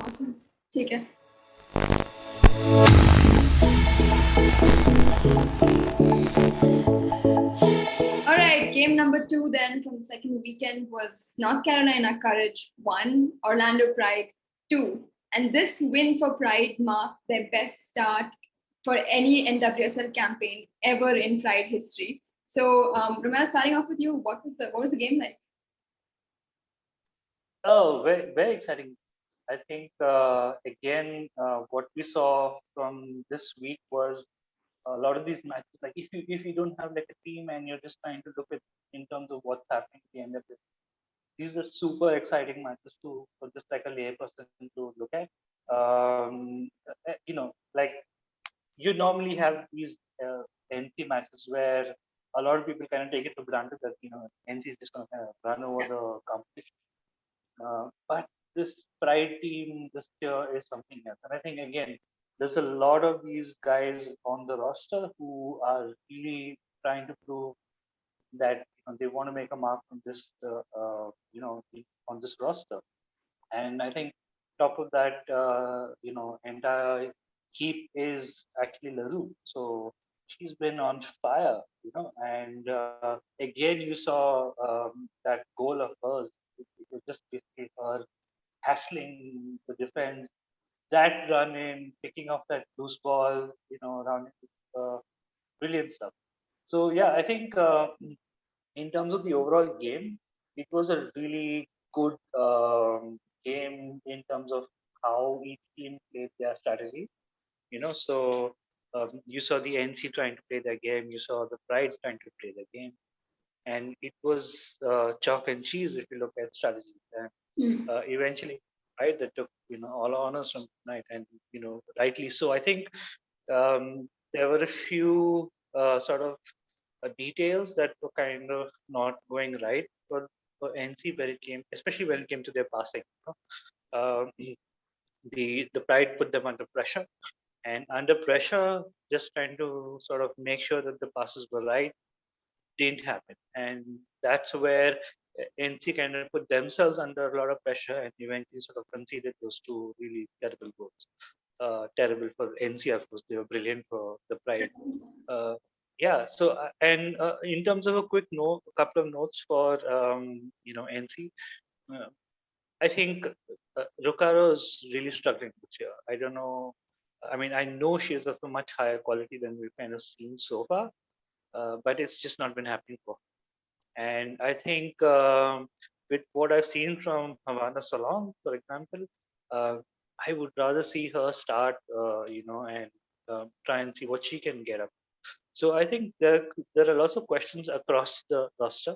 Awesome. ठीक है. All right, game number 2 then from the second weekend was North Carolina Courage 1, Orlando Pride 2. And this win for Pride marked their best start for any NWSL campaign ever in Pride history. So, Ramel, starting off with you, what was the game like? Oh, very, very exciting. I think again, what we saw from this week was a lot of these matches. Like if you don't have like a team and you're just trying to look at in terms of what's happening at the end of it, these are super exciting matches to for just like a layperson to look at. Like you normally have these NC matches where a lot of people kind of take it for granted that NC is just going to kind of run over the competition. But this Pride team this year is something else. And I think, again, there's a lot of these guys on the roster who are really trying to prove that they want to make a mark on this, on this roster. And I think top of that, entire heap is actually LaRue. So she's been on fire, and again, you saw that goal of hers. It was just basically her hassling the defense, that run in, picking off that loose ball, around brilliant stuff. So yeah, I think in terms of the overall game, it was a really good game in terms of how each team played their strategy. So you saw the NC trying to play their game, you saw the Pride trying to play their game, and it was chalk and cheese if you look at strategy. And eventually, right, that took all honors from tonight, and rightly so. I think there were a few sort of details that were kind of not going right for NC when it came, especially when it came to their passing. The Pride put them under pressure, and under pressure, just trying to sort of make sure that the passes were right didn't happen, and that's where NC kind of put themselves under a lot of pressure and eventually sort of conceded those two really terrible goals. Terrible for NC, of course. They were brilliant for the Pride. Uh, yeah. So, and in terms of a quick note, a couple of notes for NC. Uh, I think Rocaro is really struggling this year. I don't know. I mean, I know she is of a much higher quality than we've kind of seen so far, but it's just not been happening for her. And I think with what I've seen from Havana Salon, for example, uh, I would rather see her start, and try and see what she can get up. So I think there are lots of questions across the roster.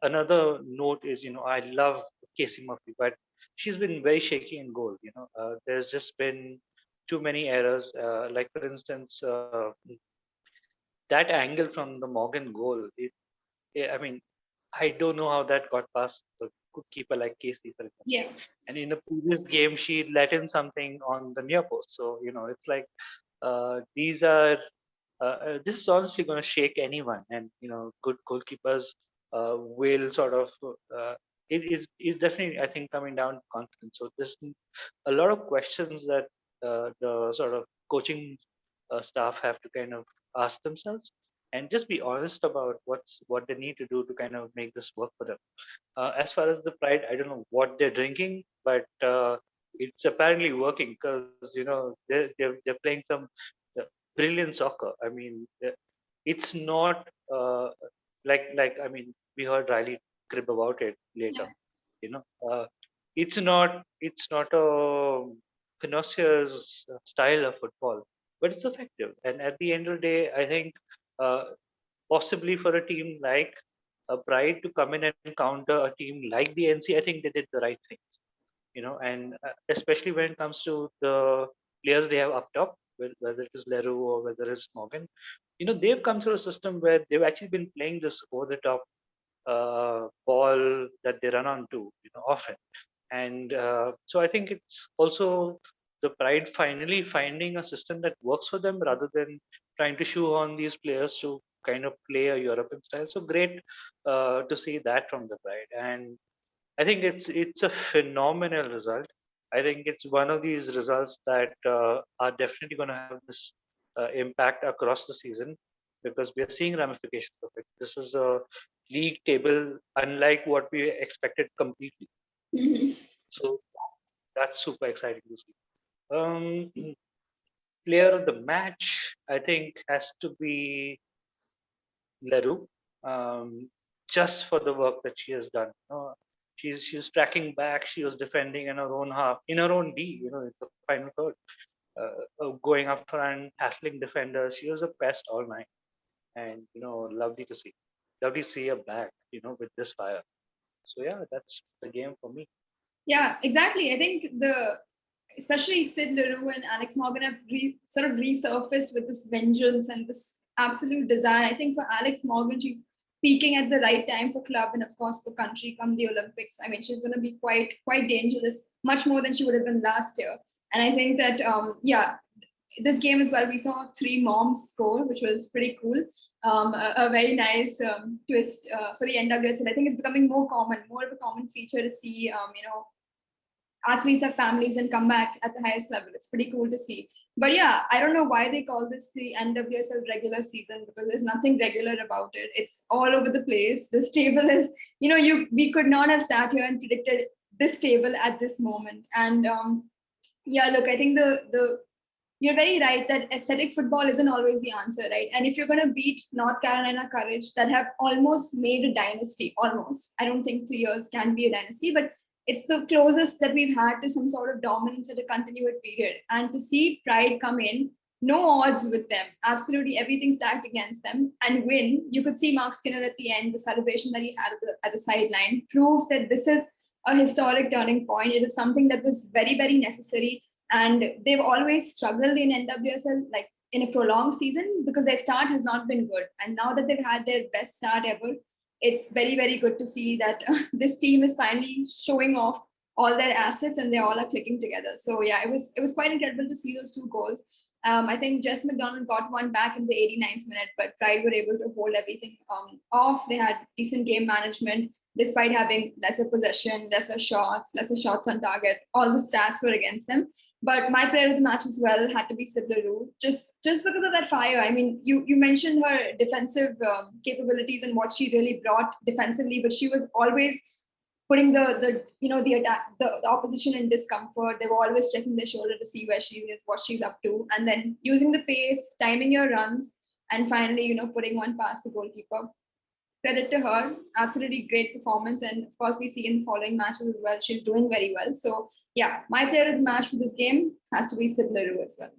Another note is, I love Casey Murphy, but she's been very shaky in goal. There's just been too many errors. Like for instance, that angle from the Morgan goal. I mean, I don't know how that got past a good keeper like Casey, for example. Yeah. And in the previous game, she let in something on the near post. So it's like these are this is honestly going to shake anyone, and good goalkeepers will sort of it is definitely, I think, coming down to confidence. So there's a lot of questions that the sort of coaching staff have to kind of ask themselves and just be honest about what they need to do to kind of make this work for them. As far as the Pride, I don't know what they're drinking, but it's apparently working because they're playing some uh, brilliant soccer. I mean, it's not like I mean, we heard Riley crib about it later. Yeah. You know, uh, it's not a connoisseur's style of football, but it's effective. And at the end of the day, I think uh, possibly for a team like Pride to come in and counter a team like the NC, I think they did the right things. And especially when it comes to the players they have up top, whether it is Leroux or whether it's Morgan, they've come through a system where they've actually been playing this over the top ball that they run onto, often. And so I think it's also the Pride finally finding a system that works for them rather than trying to shoe on these players to kind of play a European style. So great to see that from the Pride, and I think it's a phenomenal result. I think it's one of these results that are definitely going to have this impact across the season because we are seeing ramifications of it. This is a league table unlike what we expected completely. Mhm. So that's super exciting to see. Um, Player of the match, I think, has to be Leroux, just for the work that she has done. She was tracking back. She was defending in her own half, in her own D. In the final third, going up front, hassling defenders. She was a pest all night, and lovely to see. Lovely to see her back. With this fire. So yeah, that's the game for me. Yeah, exactly. I think especially Sid Leroux and Alex Morgan have sort of resurfaced with this vengeance and this absolute desire. I think for Alex Morgan, she's peaking at the right time for club and of course for country come the Olympics. I mean, she's going to be quite dangerous, much more than she would have been last year. And I think that yeah, this game as well, we saw three moms score, which was pretty cool. A very nice twist for the NWSL. I think it's becoming more of a common feature to see, athletes have families and come back at the highest level. It's pretty cool to see. But yeah, I don't know why they call this the NWSL regular season because there's nothing regular about it. It's all over the place. This table is, we could not have sat here and predicted this table at this moment. And yeah, look, I think the you're very right that aesthetic football isn't always the answer, right? And if you're going to beat North Carolina Courage that have almost made a dynasty, almost, I don't think 3 years can be a dynasty, but it's the closest that we've had to some sort of dominance at a continued period. And to see Pride come in, no odds with them, absolutely everything stacked against them, and win. You could see Mark Skinner at the end, the celebration that he had at the sideline proves that this is a historic turning point. It is something that was very, very necessary, and they've always struggled in NWSL, like in a prolonged season, because their start has not been good. And now that they've had their best start ever, it's very, very good to see that this team is finally showing off all their assets and they all are clicking together. So yeah, it was quite incredible to see those two goals. I think Jess McDonald got one back in the 89th minute, but Pride were able to hold everything off. They had decent game management despite having lesser possession, lesser shots on target. All the stats were against them. But my player of the match as well had to be Sid Leroux, just because of that fire. I mean, you mentioned her defensive capabilities and what she really brought defensively, but she was always putting the opposition in discomfort. They were always checking their shoulder to see where she is, what she's up to, and then using the pace, timing your runs, and finally, putting one past the goalkeeper. Credit to her, absolutely great performance. And of course, we see in the following matches as well, she's doing very well. So yeah, my player of the match for this game has to be Sid Leroux as well.